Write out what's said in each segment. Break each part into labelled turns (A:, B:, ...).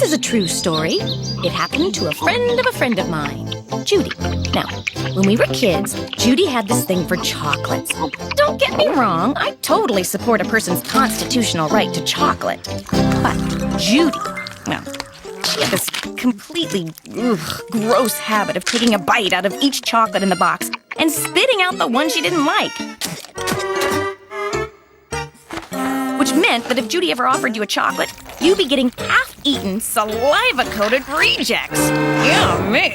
A: This is a true story. It happened to a friend of mine, Judy. Now, when we were kids, Judy had this thing for chocolates. Don't get me wrong, I totally support a person's constitutional right to chocolate. But Judy, well, she had this completely gross habit of taking a bite out of each chocolate in the box and spitting out the one she didn't like. Which meant that if Judy ever offered you a chocolate, you'd be getting half-eaten, saliva-coated rejects. Yummy!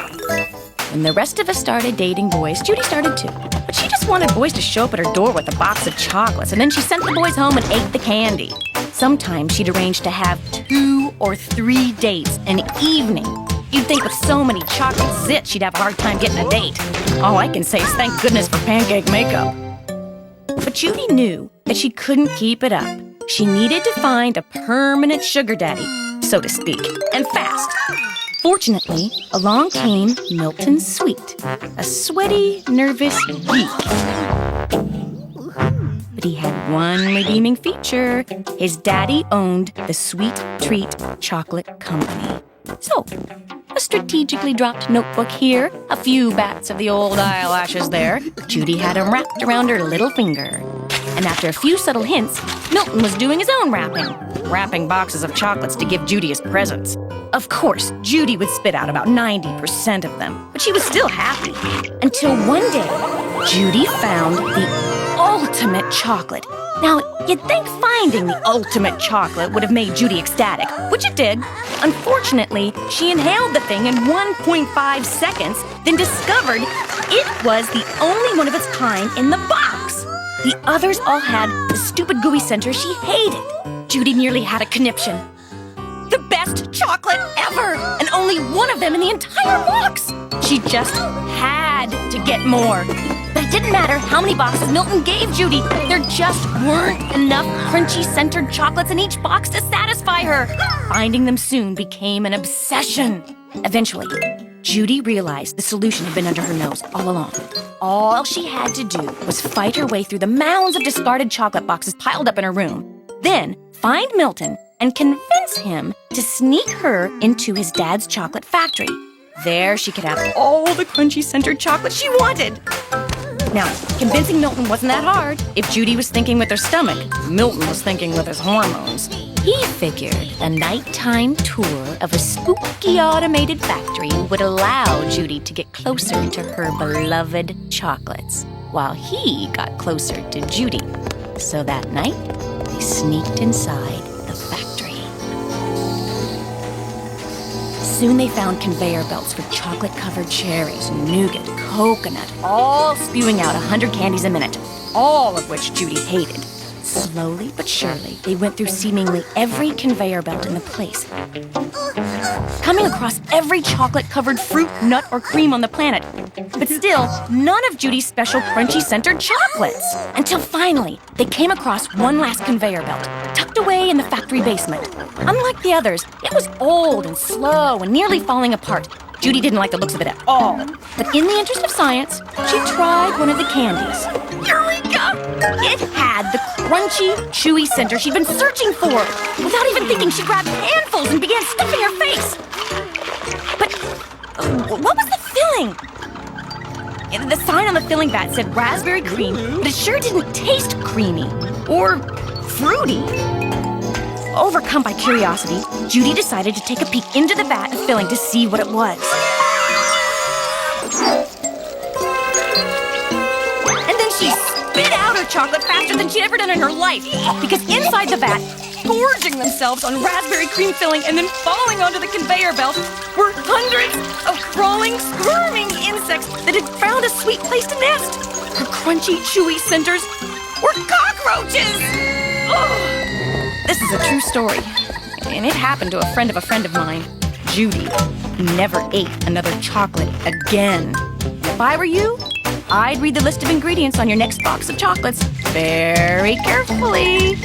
A: When the rest of us started dating boys, Judy started too. But she just wanted boys to show up at her door with a box of chocolates, and then she sent the boys home and ate the candy. Sometimes she'd arrange to have 2 or 3 dates an evening. You'd think with so many chocolate zits, she'd have a hard time getting a date. All I can say is thank goodness for pancake makeup. But Judy knew that she couldn't keep it up. She needed to find a permanent sugar daddy, so to speak, and fast. Fortunately, along came Milton Sweet, a sweaty, nervous geek. But he had one redeeming feature. His daddy owned the Sweet Treat Chocolate Company. So, a strategically dropped notebook here, a few bats of the old eyelashes there. Judy had them wrapped around her little finger. And after a few subtle hints, Milton was doing his own wrapping boxes of chocolates to give Judy as presents. Of course, Judy would spit out about 90% of them, but she was still happy. Until one day, Judy found the ultimate chocolate. Now, you'd think finding the ultimate chocolate would have made Judy ecstatic, which it did. Unfortunately, she inhaled the thing in 1.5 seconds, then discovered it was the only one of its kind in the box. The others all had the stupid gooey center she hated. Judy nearly had a conniption. The best chocolate ever, and only one of them in the entire box. She just had to get more. But it didn't matter how many boxes Milton gave Judy. There just weren't enough crunchy-centered chocolates in each box to satisfy her. Finding them soon became an obsession. Eventually, Judy realized the solution had been under her nose all along. All she had to do was fight her way through the mounds of discarded chocolate boxes piled up in her room. Then find Milton and convince him to sneak her into his dad's chocolate factory. There she could have all the crunchy-centered chocolate she wanted. Now, convincing Milton wasn't that hard. If Judy was thinking with her stomach, Milton was thinking with his hormones. He figured a nighttime tour of a spooky automated factory would allow Judy to get closer to her beloved chocolates, while he got closer to Judy. So that night, they sneaked inside the factory. Soon they found conveyor belts for chocolate-covered cherries, nougat, coconut, all spewing out 100 candies a minute, all of which Judy hated. Slowly but surely, they went through seemingly every conveyor belt in the place, coming across every chocolate-covered fruit, nut, or cream on the planet. But still, none of Judy's special crunchy-centered chocolates. Until finally, they came across one last conveyor belt, tucked away in the factory basement. Unlike the others, it was old and slow and nearly falling apart. Judy didn't like the looks of it at all. But in the interest of science, she tried one of the candies. Eureka! It had the crunchy, chewy center she'd been searching for. Without even thinking, she grabbed handfuls and began stuffing her face. But what was the filling? The sign on the filling vat said raspberry cream, but it sure didn't taste creamy or fruity. Overcome by curiosity, Judy decided to take a peek into the vat of filling to see what it was. And then she spit out her chocolate faster than she'd ever done in her life, because inside the vat, gorging themselves on raspberry cream filling and then falling onto the conveyor belt, were hundreds of crawling, squirming insects that had found a sweet place to nest. Her crunchy, chewy centers were cockroaches! Ugh. This is a true story, and it happened to a friend of mine, Judy, who never ate another chocolate again. If I were you, I'd read the list of ingredients on your next box of chocolates very carefully.